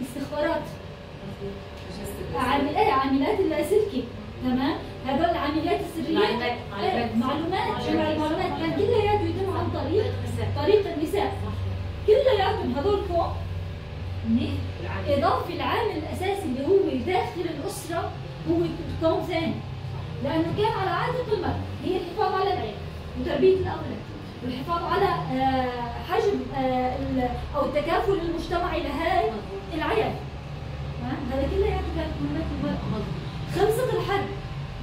الاستخبارات، عاملات اللاسلكي، تمام؟ هذول العمليات السريه، معلومات، جمع المعلومات كان كلياته يتم عن طريق النساء، كلياتهم هذولكم منيح. اضافه العامل الاساسي اللي هو داخل الاسره هو كون ثاني، لانه كان على عاتق المرأة هي الحفاظ على العيال وتربيه الاولاد والحفاظ على حجم او التكافل المجتمعي لهاي العيال. هذا كلياته كانت مهمات المرأة. خلصت الحرب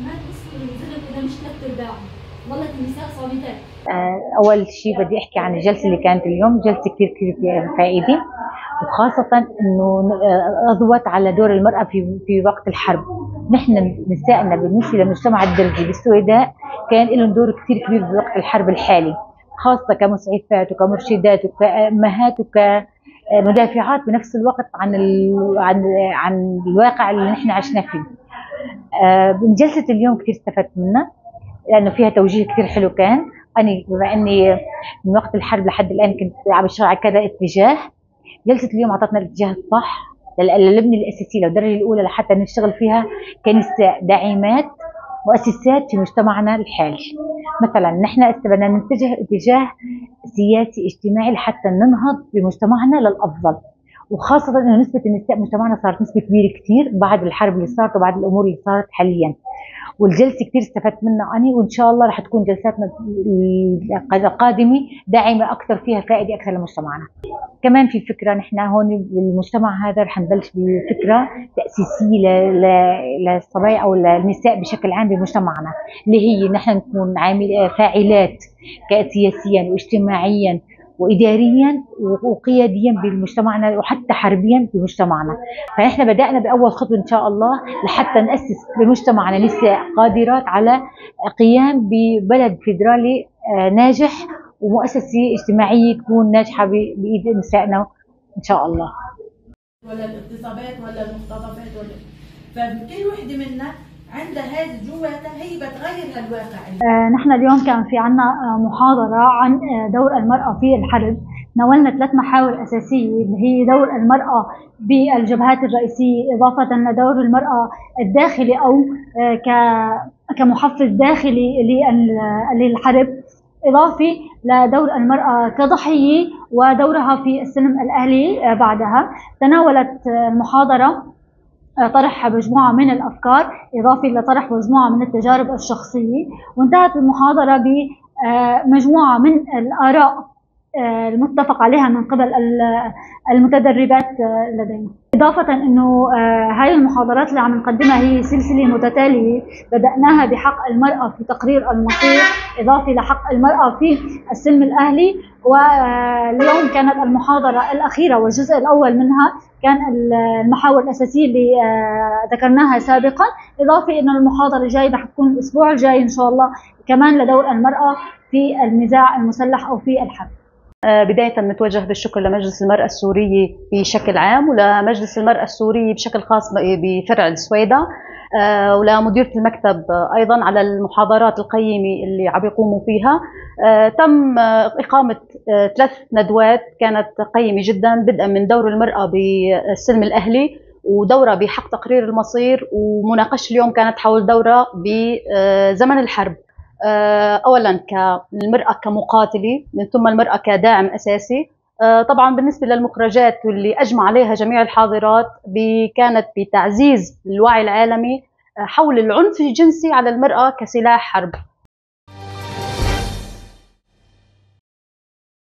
ما تسوي الزلم اذا مش ثلاث ارباع، ظلت النساء صامتات. اول شيء بدي احكي عن الجلسه اللي كانت اليوم، جلسه كثير فائده، وخاصه انه اضوت على دور المراه في وقت الحرب. نحن نسائنا بالنسبه للمجتمع الدرزي بالسويداء كان لهم دور كثير كبير بوقت الحرب الحالي، خاصه كمسعفات وكمرشدات وكامهات وكمدافعات بنفس الوقت عن الواقع اللي نحن عشنا فيه. من جلسه اليوم كثير استفدت منها لانه فيها توجيه كثير حلو. كان انا بما اني من وقت الحرب لحد الان كنت عم بشتغل على كذا اتجاه، جلسه اليوم اعطتنا الاتجاه الصح للبنيه الاساسيه للدرجه الاولى لحتى نشتغل فيها كنساء داعمات مؤسسات في مجتمعنا الحالي. مثلا نحن بدنا نتجه اتجاه سياسي اجتماعي لحتى ننهض بمجتمعنا للافضل، وخاصه انه نسبه النساء بمجتمعنا صارت نسبه كبيره كثير بعد الحرب اللي صارت وبعد الامور اللي صارت حاليا. والجلسه كثير استفدت منها انا، وان شاء الله رح تكون جلساتنا القادمه داعمه اكثر، فيها فائده اكثر لمجتمعنا. كمان في فكره نحن هون بالمجتمع هذا رح نبلش بفكره تاسيسيه للصبايا او للنساء بشكل عام بمجتمعنا، اللي هي نحن نكون فاعلات سياسيا واجتماعيا واداريا وقياديا بمجتمعنا وحتى حربيا بمجتمعنا. فنحن بدانا باول خطوه ان شاء الله لحتى ناسس بمجتمعنا نساء قادرات على قيام ببلد فيدرالي ناجح ومؤسسه اجتماعيه تكون ناجحه بايد نسائنا ان شاء الله. ولا الاغتصابات ولا المختطفات ولا، فكل وحده منا عندها هذه جواتها هي بتغير هالواقع. نحن اليوم كان في عنا محاضرة عن دور المرأة في الحرب. ناولنا 3 محاور أساسية اللي هي دور المرأة بالجبهات الرئيسية، إضافة لدور المرأة الداخلي أو كمحفز داخلي للحرب، إضافي لدور المرأة كضحية ودورها في السلم الأهلي. بعدها تناولت المحاضرة طرح مجموعة من الأفكار إضافي لطرح مجموعة من التجارب الشخصية، وانتهت المحاضرة بمجموعة من الآراء المتفق عليها من قبل المتدربات لدينا. إضافة أنه هاي المحاضرات اللي عم نقدمها هي سلسلة متتالية، بدأناها بحق المرأة في تقرير المصير، إضافي لحق المرأة في السلم الأهلي، واليوم كانت المحاضرة الأخيرة والجزء الأول منها كان المحاور الأساسية اللي ذكرناها سابقا، إضافي أن المحاضرة الجاية رح تكون الأسبوع الجاي إن شاء الله كمان لدور المرأة في النزاع المسلح أو في الحرب. بداية نتوجه بالشكر لمجلس المرأة السورية بشكل عام، ولمجلس المرأة السورية بشكل خاص بفرع السويداء، ولمديرة المكتب أيضا على المحاضرات القيمة اللي عم يقوموا فيها. تم إقامة 3 ندوات كانت قيمة جدا، بدءا من دور المرأة بالسلم الأهلي، ودورة بحق تقرير المصير، ومناقشة اليوم كانت حول دورة بزمن الحرب. اولا كالمراه كمقاتله، من ثم المراه كداعم اساسي. طبعا بالنسبه للمخرجات واللي اجمع عليها جميع الحاضرات كانت بتعزيز الوعي العالمي حول العنف الجنسي على المراه كسلاح حرب.